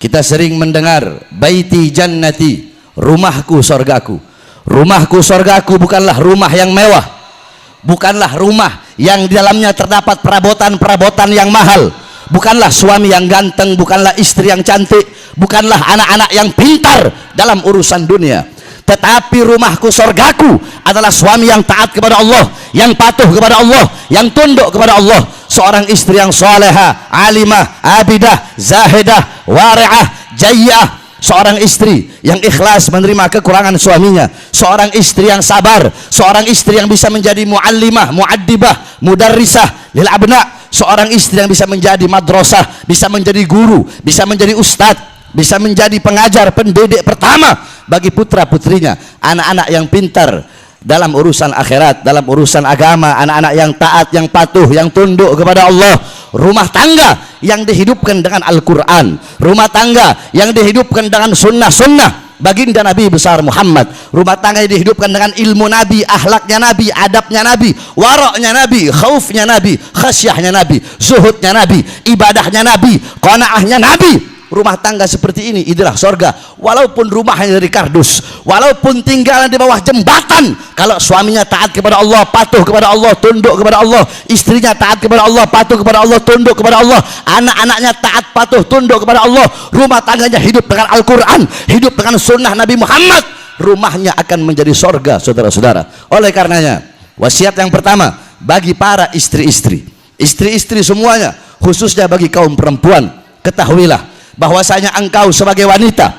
Kita sering mendengar baiti jannati, rumahku sorgaku. Rumahku sorgaku bukanlah rumah yang mewah, bukanlah rumah yang di dalamnya terdapat perabotan-perabotan yang mahal, bukanlah suami yang ganteng, bukanlah istri yang cantik, bukanlah anak-anak yang pintar dalam urusan dunia. Tetapi rumahku sorgaku adalah suami yang taat kepada Allah, yang patuh kepada Allah, yang tunduk kepada Allah. Seorang istri yang soleha, alimah, abidah, zahidah, wari'ah, jayyah. Seorang istri yang ikhlas menerima kekurangan suaminya. Seorang istri yang sabar. Seorang istri yang bisa menjadi muallimah, muaddibah, mudarrisah lil abna. Seorang istri yang bisa menjadi madrasah, bisa menjadi guru, bisa menjadi ustadz, bisa menjadi pengajar, pendidik pertama bagi putra-putrinya. Anak-anak yang pintar dalam urusan akhirat, dalam urusan agama, anak-anak yang taat, yang patuh, yang tunduk kepada Allah. Rumah tangga yang dihidupkan dengan Al-Quran, rumah tangga yang dihidupkan dengan sunnah-sunnah baginda Nabi besar Muhammad, rumah tangga yang dihidupkan dengan ilmu Nabi, akhlaknya Nabi, adabnya Nabi, waraknya Nabi, khaufnya Nabi, khasyahnya Nabi, zuhudnya Nabi, ibadahnya Nabi, qanaahnya Nabi. Rumah tangga seperti ini inilah sorga. Walaupun rumahnya dari kardus, walaupun tinggal di bawah jembatan, kalau suaminya taat kepada Allah, patuh kepada Allah, tunduk kepada Allah, istrinya taat kepada Allah, patuh kepada Allah, tunduk kepada Allah, anak-anaknya taat, patuh, tunduk kepada Allah, rumah tangganya hidup dengan Al-Quran, hidup dengan sunnah Nabi Muhammad, rumahnya akan menjadi sorga, saudara-saudara. Oleh karenanya, wasiat yang pertama bagi para istri-istri, istri-istri semuanya, khususnya bagi kaum perempuan, ketahuilah bahwasanya engkau sebagai wanita,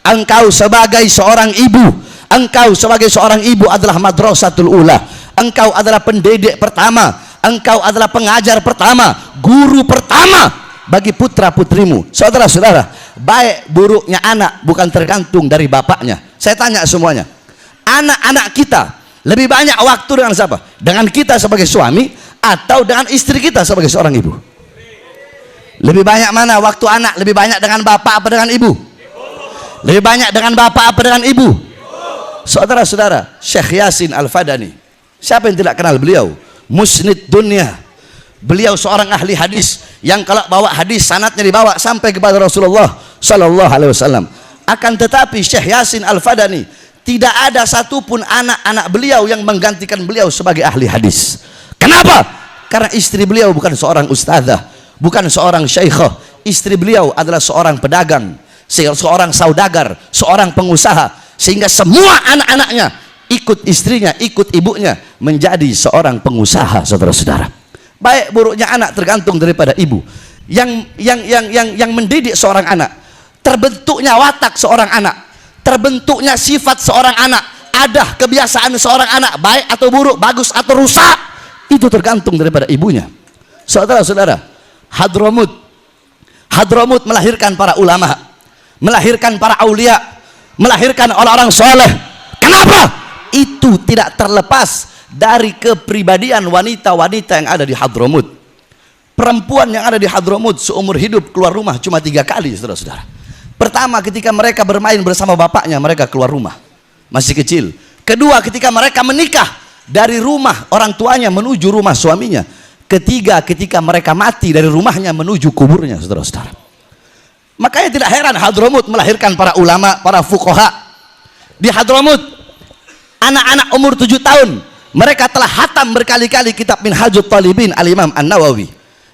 engkau sebagai seorang ibu, engkau sebagai seorang ibu adalah madrasatul ula, engkau adalah pendidik pertama, engkau adalah pengajar pertama, guru pertama bagi putra-putrimu. Saudara-saudara, baik buruknya anak bukan tergantung dari bapaknya. Saya tanya semuanya, anak-anak kita lebih banyak waktu dengan siapa? Dengan kita sebagai suami atau dengan istri kita sebagai seorang ibu? Lebih banyak mana waktu anak? Lebih banyak dengan bapak apa dengan ibu? Lebih banyak dengan bapak apa dengan ibu? Saudara-saudara, Syekh Yasin Al-Fadani, siapa yang tidak kenal beliau? Musnid dunia. Beliau seorang ahli hadis yang kalau bawa hadis sanadnya dibawa sampai kepada Rasulullah Sallallahu Alaihi Wasallam. Akan tetapi Syekh Yasin Al-Fadani tidak ada satupun anak-anak beliau yang menggantikan beliau sebagai ahli hadis. Kenapa? Karena istri beliau bukan seorang ustadzah, bukan seorang syekhah. Istri beliau adalah seorang pedagang, seorang saudagar, seorang pengusaha, sehingga semua anak-anaknya ikut istrinya, ikut ibunya menjadi seorang pengusaha. Saudara-saudara, baik buruknya anak tergantung daripada ibu. Yang mendidik seorang anak, terbentuknya watak seorang anak, terbentuknya sifat seorang anak, ada kebiasaan seorang anak baik atau buruk, bagus atau rusak, itu tergantung daripada ibunya. Saudara-saudara, Hadramut melahirkan para ulama, melahirkan para aulia, melahirkan orang-orang soleh. Kenapa? Itu tidak terlepas dari kepribadian wanita-wanita yang ada di Hadramut. Perempuan yang ada di Hadramut seumur hidup keluar rumah cuma 3 kali, saudara-saudara. Pertama, ketika mereka bermain bersama bapaknya, mereka keluar rumah masih kecil. Kedua, ketika mereka menikah, dari rumah orang tuanya menuju rumah suaminya. Ketiga, ketika mereka mati, dari rumahnya menuju kuburnya, saudara-saudara. Makanya tidak heran Hadramut melahirkan para ulama, para fuqaha. Di Hadramut, anak-anak umur 7 tahun mereka telah hatam berkali-kali kitab Minhajut Talibin Al-Imam An-Nawawi.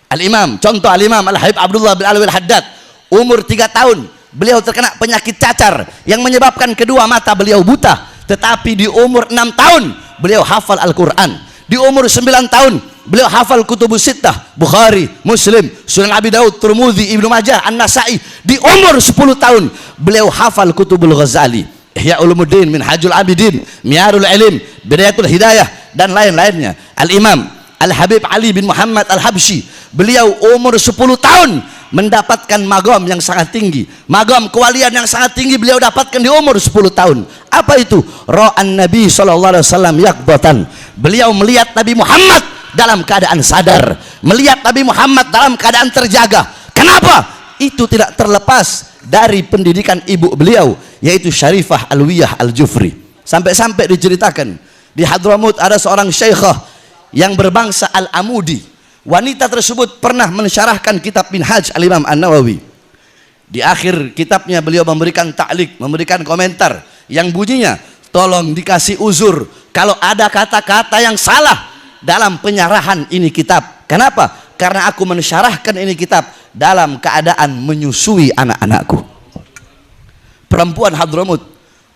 Al-Imam, contoh Al-Imam Al-Habib Abdullah bin Alwi Al-Haddad, umur 3 tahun beliau terkena penyakit cacar yang menyebabkan kedua mata beliau buta. Tetapi di umur 6 tahun beliau hafal Al-Quran. Di umur 9 tahun beliau hafal kutubus sittah, Bukhari, Muslim, Sunan Abi Daud, Tirmidzi, Ibnu Majah, An-Nasa'i. Di umur 10 tahun beliau hafal kutubul Ghazali, Ihya Ulumuddin, Minhajul Abidin, Miyarul Ilim, Bidayatul Hidayah, dan lain-lainnya. Al-Imam Al-Habib Ali bin Muhammad Al-Habsyi, beliau umur 10 tahun mendapatkan magam yang sangat tinggi, magam kewalian yang sangat tinggi beliau dapatkan di umur 10 tahun. Apa itu? Ra'an Nabi sallallahu alaihi wasallam yaqdatan. Beliau melihat Nabi Muhammad dalam keadaan sadar, melihat Nabi Muhammad dalam keadaan terjaga. Kenapa? Itu tidak terlepas dari pendidikan ibu beliau, yaitu Syarifah Alwiyah Al-Jufri. Sampai-sampai diceritakan di Hadramut ada seorang syekhah yang berbangsa Al-Amudi. Wanita tersebut pernah mensyarahkan kitab Minhaj Al-Imam An-Nawawi. Di akhir kitabnya beliau memberikan ta'liq, memberikan komentar yang bunyinya, tolong dikasih uzur kalau ada kata-kata yang salah dalam penyarahan ini kitab. Kenapa? Karena aku mensyarahkan ini kitab dalam keadaan menyusui anak-anakku. Perempuan Hadramut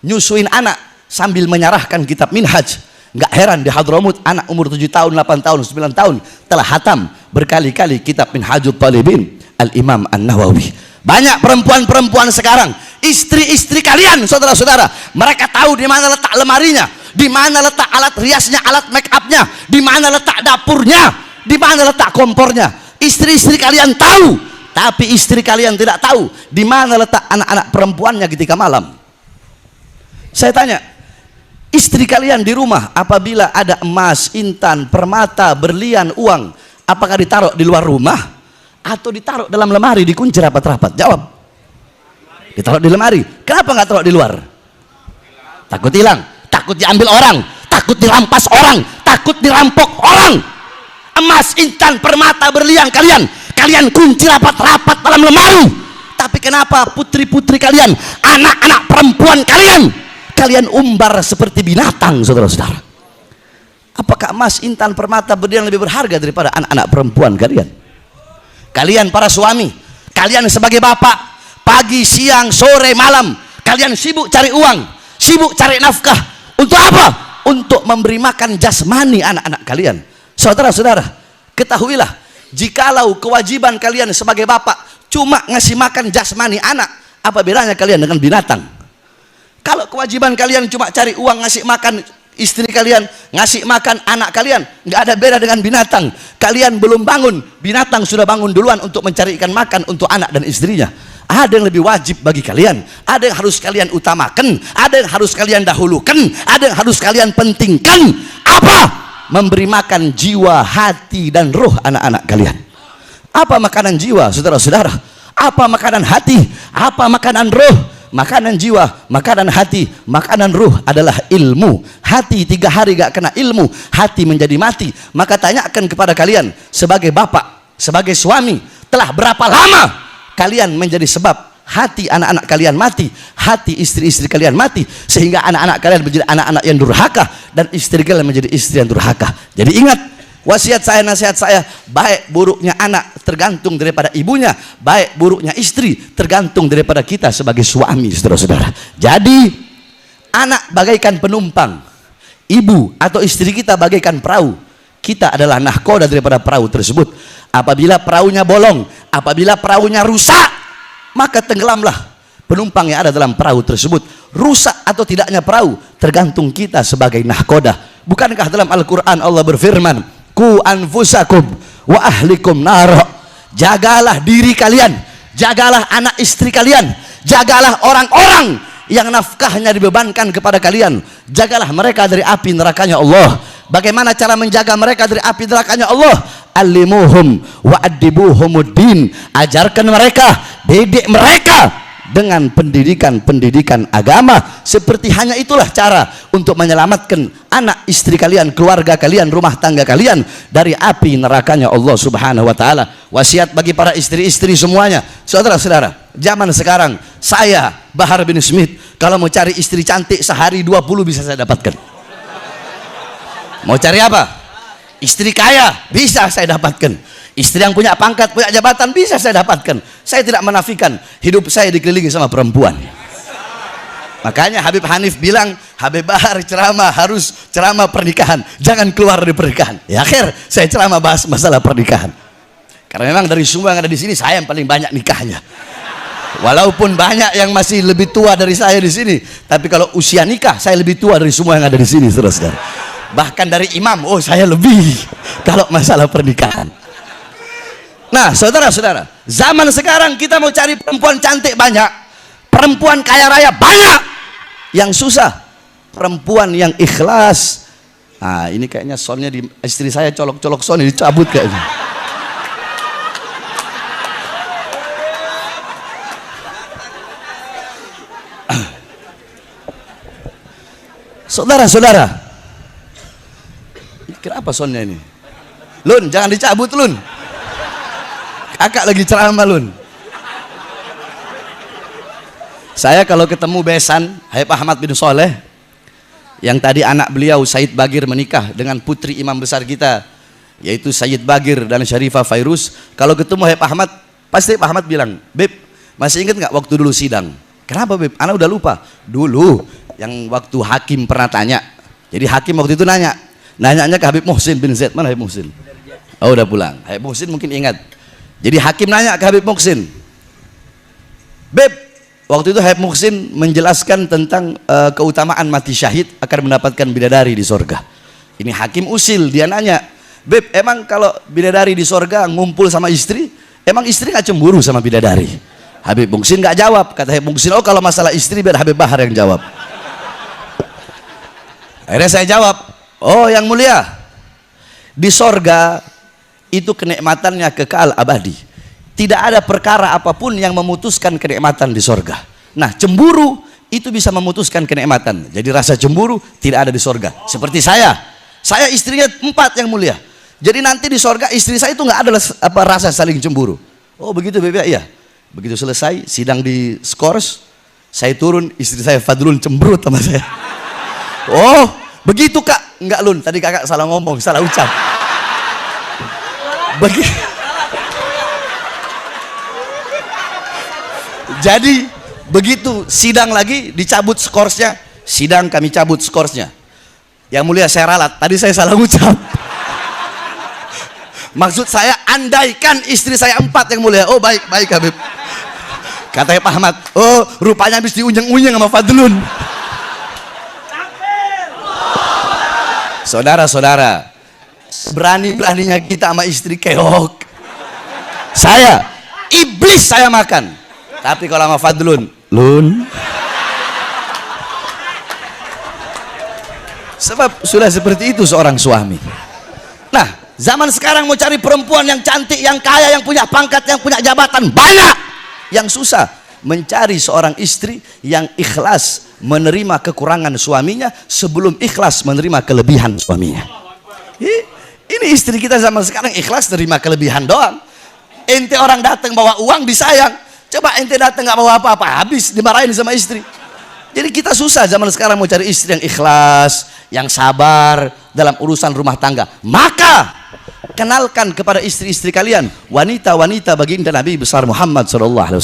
nyusuin anak sambil menyarahkan kitab Minhaj. Nggak heran di Hadramut anak umur 7 tahun, 8 tahun, 9 tahun telah hatam berkali-kali kitab Minhajut Talibin Al-Imam An-Nawawi. Banyak perempuan-perempuan sekarang, istri-istri kalian, saudara-saudara, mereka tahu di mana letak lemarinya, di mana letak alat riasnya, alat make upnya, di mana letak dapurnya, di mana letak kompornya. Istri-istri kalian tahu, tapi istri kalian tidak tahu di mana letak anak-anak perempuannya ketika malam. Saya tanya, istri kalian di rumah apabila ada emas, intan, permata, berlian, uang, apakah ditaruh di luar rumah atau ditaruh dalam lemari dikunci rapat-rapat? Jawab. Ditaruh di lemari. Kenapa nggak taruh di luar? Takut hilang, takut diambil orang, takut dirampas orang, takut dirampok orang. Emas, intan, permata, berlian kalian kunci rapat-rapat dalam lemari. Tapi kenapa putri-putri kalian, anak-anak perempuan kalian umbar seperti binatang, saudara-saudara? Apakah emas, intan, permata, berlian lebih berharga daripada anak-anak perempuan kalian? Kalian para suami, kalian sebagai bapak, pagi, siang, sore, malam, kalian sibuk cari uang, sibuk cari nafkah. Untuk apa? Untuk memberi makan jasmani anak-anak kalian. Saudara-saudara, ketahuilah, jikalau kewajiban kalian sebagai bapak cuma ngasih makan jasmani anak, apa bedanya kalian dengan binatang? Kalau kewajiban kalian cuma cari uang, ngasih makan istri kalian, ngasih makan anak kalian, nggak ada beda dengan binatang. Kalian belum bangun, binatang sudah bangun duluan untuk mencari ikan makan untuk anak dan istrinya. Ada yang lebih wajib bagi kalian, ada yang harus kalian utamakan, ada yang harus kalian dahulukan, ada yang harus kalian pentingkan. Apa? Memberi makan jiwa, hati, dan roh anak-anak kalian. Apa makanan jiwa, saudara-saudara? Apa makanan hati? Apa makanan roh? Makanan jiwa, makanan hati, makanan ruh adalah ilmu. Hati 3 hari gak kena ilmu, hati menjadi mati. Maka tanyakan kepada kalian sebagai bapak, sebagai suami, telah berapa lama kalian menjadi sebab hati anak-anak kalian mati, hati istri-istri kalian mati, sehingga anak-anak kalian menjadi anak-anak yang durhaka dan istri kalian menjadi istri yang durhaka. Jadi ingat, wasiat saya, nasihat saya, baik buruknya anak tergantung daripada ibunya, baik buruknya istri tergantung daripada kita sebagai suami, saudara-saudara. Jadi anak bagaikan penumpang, ibu atau istri kita bagaikan perahu. Kita adalah nahkoda daripada perahu tersebut. Apabila perahunya bolong, apabila perahunya rusak, maka tenggelamlah penumpang yang ada dalam perahu tersebut. Rusak atau tidaknya perahu tergantung kita sebagai nahkoda. Bukankah dalam Al-Quran Allah berfirman, ku anfusakum wa ahlikum naro. Jagalah diri kalian, jagalah anak istri kalian, jagalah orang-orang yang nafkahnya dibebankan kepada kalian, jagalah mereka dari api nerakanya Allah. Bagaimana cara menjaga mereka dari api nerakanya Allah? Alimuhum wa addibuhumuddin. Ajarkan mereka, didik mereka dengan pendidikan agama. Seperti hanya itulah cara untuk menyelamatkan anak istri kalian, keluarga kalian, rumah tangga kalian dari api nerakanya Allah Subhanahu wa taala. Wasiat bagi para istri-istri semuanya, saudara-saudara, zaman sekarang saya Bahar bin Smith kalau mau cari istri cantik sehari 20 bisa saya dapatkan. Mau cari apa? Istri kaya bisa saya dapatkan. Istri yang punya pangkat, punya jabatan bisa saya dapatkan. Saya tidak menafikan hidup saya dikelilingi sama perempuan. Makanya Habib Hanif bilang, Habib Bahar ceramah harus ceramah pernikahan, jangan keluar dari pernikahan. Ya akhir saya ceramah bahas masalah pernikahan. Karena memang dari semua yang ada di sini saya yang paling banyak nikahnya. Walaupun banyak yang masih lebih tua dari saya di sini, tapi kalau usia nikah saya lebih tua dari semua yang ada di sini, saudara-saudara. Bahkan dari imam, oh saya lebih kalau masalah pernikahan. Nah, saudara-saudara, zaman sekarang kita mau cari perempuan cantik banyak, perempuan kaya raya banyak. Yang susah perempuan yang ikhlas. Nah, ini kayaknya soundnya di istri saya colok-colok sound dicabut kayaknya. Saudara-saudara, kenapa soundnya ini? Lun, jangan dicabut Lun. Kakak lagi ceramah Lun. Saya kalau ketemu besan Habib Ahmad bin Soleh, yang tadi anak beliau Said Bagir menikah dengan putri imam besar kita, yaitu Sayyid Bagir dan Syarifah Fairuz. Kalau ketemu Habib Ahmad, pasti Habib Ahmad bilang, "Beb, masih ingat nggak waktu dulu sidang?" "Kenapa Beb?" "Anak udah lupa." "Dulu yang waktu hakim pernah tanya." Jadi hakim waktu itu nanyanya ke Habib Muhsin bin Zaid. Mana Habib Muhsin? Oh, udah pulang. Habib Muhsin mungkin ingat. Jadi hakim nanya ke Habib Muhsin, "Beb, waktu itu Habib Muhsin menjelaskan tentang keutamaan mati syahid akan mendapatkan bidadari di sorga." Ini hakim usil, dia nanya, "Beb, emang kalau bidadari di sorga ngumpul sama istri, emang istri nggak cemburu sama bidadari?" Habib Muhsin nggak jawab. Kata Habib Muhsin, "Oh, kalau masalah istri biar Habib Bahar yang jawab." Akhirnya saya jawab, "Oh yang mulia, di sorga itu kenikmatannya kekal abadi. Tidak ada perkara apapun yang memutuskan kenikmatan di sorga. Nah, cemburu itu bisa memutuskan kenikmatan. Jadi rasa cemburu tidak ada di sorga. Seperti saya istrinya 4 yang mulia. Jadi nanti di sorga istri saya itu nggak ada rasa saling cemburu." "Oh begitu Beb, iya." Begitu selesai sidang di skors, saya turun, istri saya Fadlun cemberut sama saya. "Oh begitu Kak?" "Enggak Lun, tadi kakak salah ngomong, salah ucap." Jadi begitu sidang lagi dicabut skorsnya, sidang kami cabut skorsnya. Yang mulia saya ralat, tadi saya salah ucap. Maksud saya andaikan istri saya 4 yang mulia. "Oh baik Habib." Kata Pak Ahmad, "Oh rupanya habis diunyeng-unyeng sama Fadlun." Saudara-saudara, berani-beraninya kita sama istri keok. Saya iblis saya makan, tapi kalau sama Fadlun, Lun. Sebab sudah seperti itu seorang suami. Nah, zaman sekarang mau cari perempuan yang cantik, yang kaya, yang punya pangkat, yang punya jabatan banyak. Yang susah mencari seorang istri yang ikhlas menerima kekurangan suaminya sebelum ikhlas menerima kelebihan suaminya. Ini istri kita zaman sekarang ikhlas terima kelebihan doang. Ente orang datang bawa uang disayang, coba ente datang nggak bawa apa-apa, habis dimarahin sama istri. Jadi kita susah zaman sekarang mau cari istri yang ikhlas, yang sabar dalam urusan rumah tangga. Maka kenalkan kepada istri-istri kalian wanita-wanita baginda Nabi besar Muhammad SAW.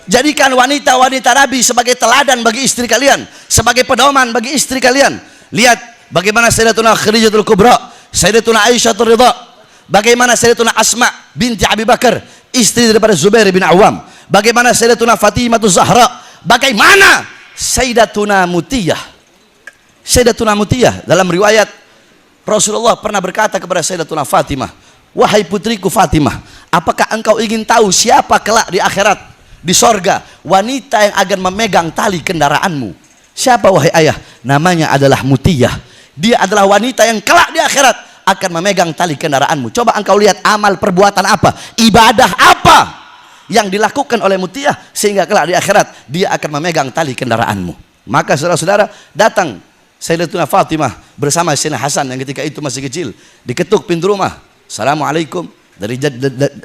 Jadikan wanita-wanita Nabi sebagai teladan bagi istri kalian, sebagai pedoman bagi istri kalian. Lihat bagaimana Sayyidatuna Khadijatul Kubra, Sayyidatuna Aisyah Ridha, bagaimana Sayyidatuna Asma binti Abi Bakar, istri daripada Zubair bin Awam, bagaimana Sayyidatuna Fatimah Zahra, bagaimana Sayyidatuna Mutiyah. Sayyidatuna Mutiyah dalam riwayat Rasulullah pernah berkata kepada Sayyidatuna Fatimah, "Wahai putriku Fatimah, apakah engkau ingin tahu siapa kelak di akhirat, di sorga, wanita yang akan memegang tali kendaraanmu?" "Siapa wahai ayah?" "Namanya adalah Mutiyah. Dia adalah wanita yang kelak di akhirat akan memegang tali kendaraanmu." Coba engkau lihat amal perbuatan apa, ibadah apa yang dilakukan oleh Mutiyah sehingga kelak di akhirat dia akan memegang tali kendaraanmu. Maka saudara-saudara, datang Sayyidatuna Fatimah bersama Sayyidina Hasan yang ketika itu masih kecil, diketuk pintu rumah. "Assalamualaikum."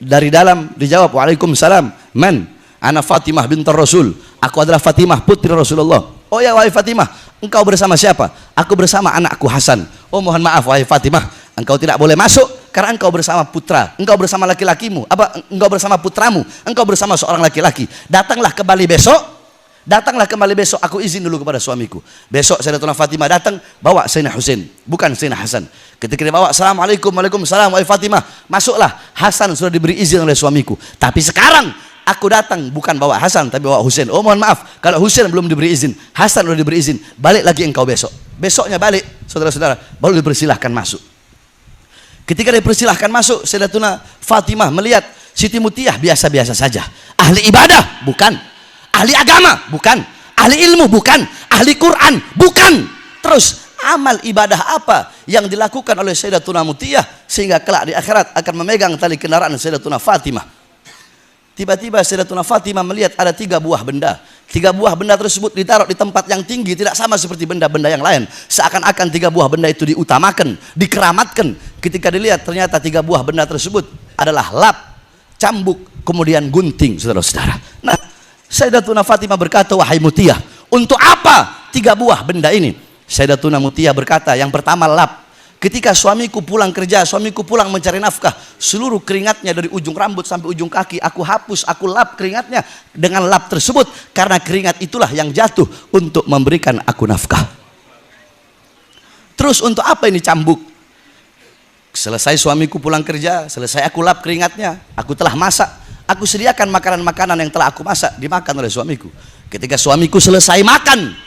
Dari dalam dijawab, "Waalaikumsalam." "Man?" "Ana Fatimah bintar Rasul." "Aku adalah Fatimah putri Rasulullah." "Oh ya wahai Fatimah, engkau bersama siapa?" "Aku bersama anakku Hasan." "Oh mohon maaf wahai Fatimah, engkau tidak boleh masuk karena engkau bersama putra, engkau bersama laki-lakimu, engkau bersama putramu, engkau bersama seorang laki-laki. Datanglah kembali besok. Datanglah kembali besok, aku izin dulu kepada suamiku." Besok Sayyidatuna Fatimah datang bawa Sayyidina Husain, bukan Sayyidina Hasan. Ketika dia bawa, "Assalamualaikum." "Waalaikumsalam." "Wahai Fatimah, masuklah. Hasan sudah diberi izin oleh suamiku. Tapi sekarang aku datang bukan bawa Hasan tapi bawa Husain." "Oh mohon maaf, kalau Husain belum diberi izin, Hasan sudah diberi izin. Balik lagi engkau besok." Besoknya balik, saudara-saudara, baru dipersilahkan masuk. Ketika dipersilahkan masuk, Sayyidatuna Fatimah melihat Siti Mutiyah biasa-biasa saja. Ahli ibadah? Bukan. Ahli agama? Bukan. Ahli ilmu? Bukan. Ahli Quran? Bukan. Terus amal ibadah apa yang dilakukan oleh Sayyidatuna Mutiyah sehingga kelak di akhirat akan memegang tali kendaraan Sayyidatuna Fatimah? Tiba-tiba Sayyidatuna Fatimah melihat ada 3 buah benda. 3 buah benda tersebut ditaruh di tempat yang tinggi, tidak sama seperti benda-benda yang lain. Seakan-akan 3 buah benda itu diutamakan, dikeramatkan. Ketika dilihat ternyata 3 buah benda tersebut adalah lap, cambuk, kemudian gunting, saudara-saudara. Nah, Sayyidatuna Fatimah berkata, wahai Mutiyah, untuk apa 3 buah benda ini? Sayyidatuna Mutiyah berkata, yang pertama lap. Ketika suamiku pulang kerja, suamiku pulang mencari nafkah, seluruh keringatnya dari ujung rambut sampai ujung kaki, aku hapus, aku lap keringatnya dengan lap tersebut, karena keringat itulah yang jatuh untuk memberikan aku nafkah. Terus untuk apa ini cambuk? Selesai suamiku pulang kerja, selesai aku lap keringatnya, aku telah masak, aku sediakan makanan-makanan yang telah aku masak, dimakan oleh suamiku. Ketika suamiku selesai makan,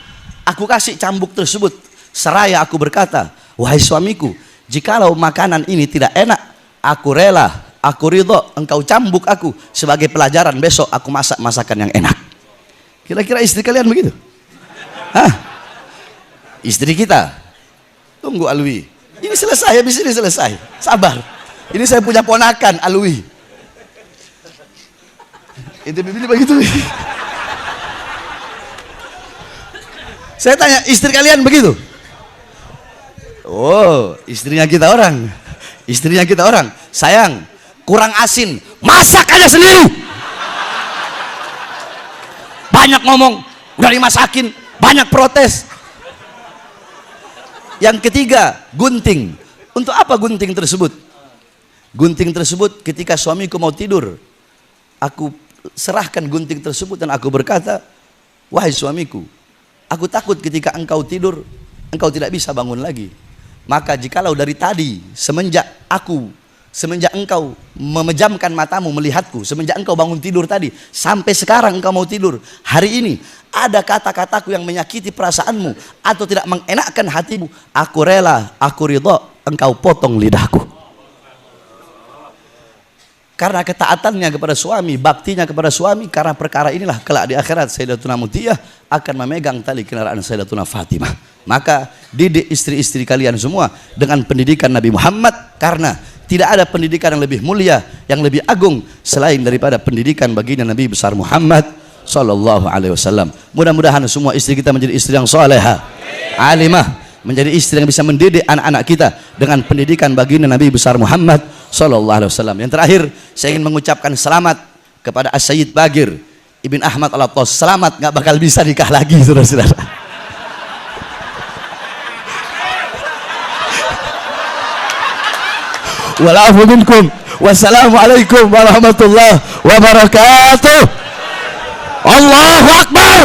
aku kasih cambuk tersebut, seraya aku berkata, wahai suamiku, jikalau makanan ini tidak enak, aku rela, aku ridho engkau cambuk aku sebagai pelajaran, besok aku masak masakan yang enak. Kira-kira istri kalian begitu? Hah? Istri kita, tunggu Alwi, ini selesai, habis ini selesai, sabar, ini saya punya ponakan Alwi, itu begini begitu. Saya tanya, istri kalian begitu? Oh, istrinya kita orang, istrinya kita orang, sayang, kurang asin, masak aja sendiri. Banyak ngomong, udah dimasakin, banyak protes. Yang ketiga, gunting. Untuk apa gunting tersebut? Gunting tersebut ketika suamiku mau tidur, aku serahkan gunting tersebut dan aku berkata, wahai suamiku, aku takut ketika engkau tidur, engkau tidak bisa bangun lagi. Maka jikalau dari tadi, semenjak engkau memejamkan matamu melihatku, semenjak engkau bangun tidur tadi, sampai sekarang engkau mau tidur, hari ini ada kata-kataku yang menyakiti perasaanmu atau tidak mengenakkan hatimu, aku rela, aku ridho, engkau potong lidahku. Karena ketaatannya kepada suami, baktinya kepada suami, karena perkara inilah kelak di akhirat Sayyidatuna Mutiyah akan memegang tali kendaraan Sayyidatuna Fatimah. Maka didik istri-istri kalian semua dengan pendidikan Nabi Muhammad, karena tidak ada pendidikan yang lebih mulia, yang lebih agung selain daripada pendidikan baginda Nabi besar Muhammad sallallahu alaihi wasallam. Mudah-mudahan semua istri kita menjadi istri yang salehah, alimah, menjadi istri yang bisa mendidik anak-anak kita dengan pendidikan baginda Nabi besar Muhammad sallallahu alaihi wasallam. Yang terakhir, saya ingin mengucapkan selamat kepada As-Sayyid Bagir Ibn Ahmad Al-Attas. Selamat, nggak bakal bisa nikah lagi, saudara-saudara. Walafu minkum. Wassalamualaikum warahmatullahi wabarakatuh. Allahu Akbar.